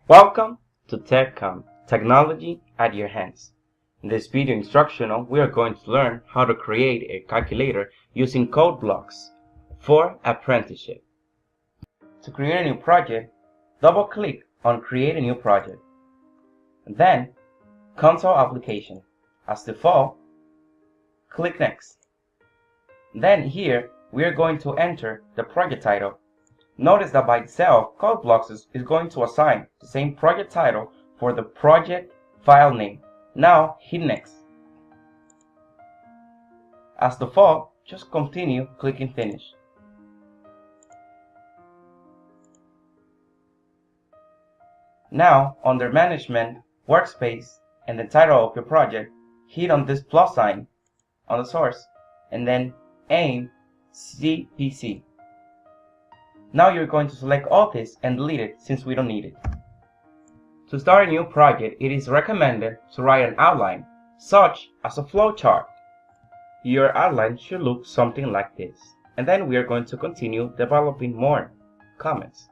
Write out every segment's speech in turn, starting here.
Welcome to TechCom, technology at your hands. In this video instructional, we are going to learn how to create a calculator using code blocks for apprenticeship. To create a new project, double-click on Create a New Project. And then, Console Application. As default, click Next. Then here, we are going to enter the project title. Notice that by itself, CodeBlocks is going to assign the same project title for the project file name. Now hit Next. As default, just continue clicking Finish. Now, under Management, Workspace, and the title of your project, hit on this plus sign on the source, and then AIM CPC. Now you're going to select all this and delete it since we don't need it. To start a new project, it is recommended to write an outline, such as a flowchart. Your outline should look something like this. And then we are going to continue developing more comments.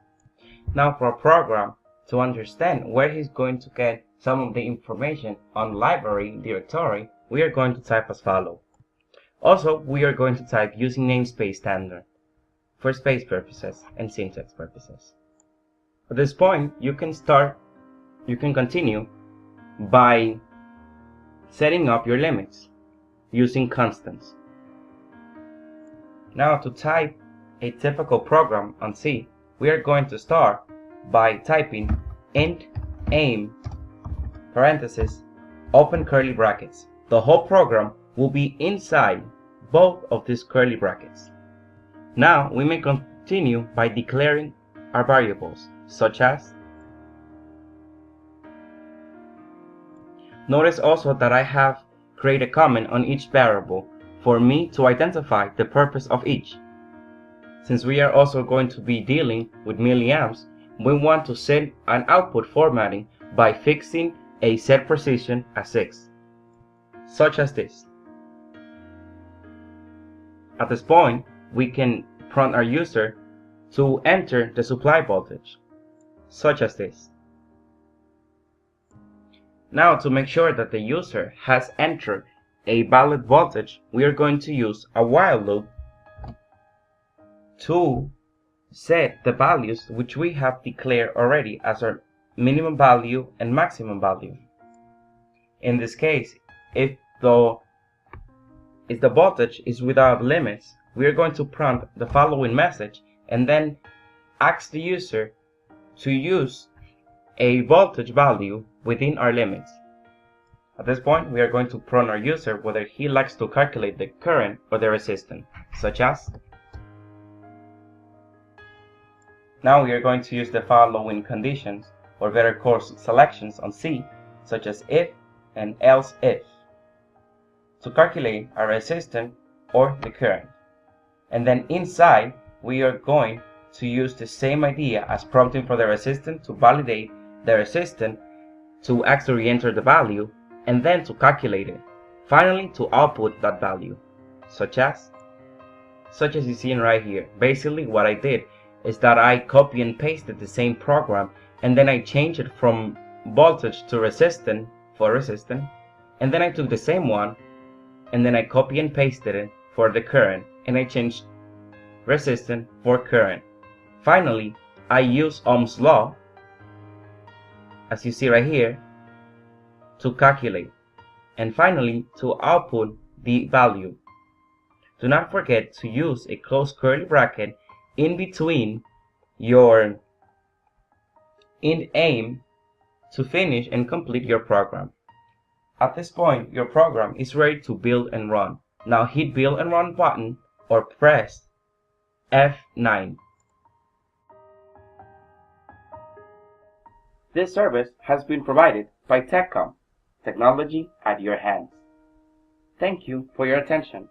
Now for a program, to understand where he's going to get some of the information on library directory, we are going to type as follows. Also, we are going to type using namespace standard for space purposes and syntax purposes. At this point, you can continue by setting up your limits using constants. Now to type a typical program on C, we are going to start by typing int aim parenthesis open curly brackets. The whole program will be inside both of these curly brackets. Now we may continue by declaring our variables, such as. Notice also that I have created a comment on each variable for me to identify the purpose of each. Since we are also going to be dealing with milliamps, we want to set an output formatting by fixing a set precision as 6, such as this. At this point, we can prompt our user to enter the supply voltage, such as this. Now, to make sure that the user has entered a valid voltage, we are going to use a while loop to set the values which we have declared already as our minimum value and maximum value. In this case, if the voltage is without limits, we are going to prompt the following message and then ask the user to use a voltage value within our limits. At this point, we are going to prompt our user whether he likes to calculate the current or the resistance, such as. Now we are going to use the following conditions or better course selections on C, such as if and else if, to calculate our resistance or the current. And then inside, we are going to use the same idea as prompting for the resistance to validate the resistance, to actually enter the value, and then to calculate it. Finally, to output that value, such as you see right here. Basically, what I did is that I copy and pasted the same program, and then I changed it from voltage to resistance for resistance, and then I took the same one, and then I copy and pasted it for the current, and I changed resistance for current. Finally, I use Ohm's law, as you see right here, to calculate, and finally to output the value. Do not forget to use a closed curly bracket in between your int aim to finish and complete your program. At this point, your program is ready to build and run. Now hit Build and Run button or press F9. This service has been provided by TechCom, technology at your hands. Thank you for your attention.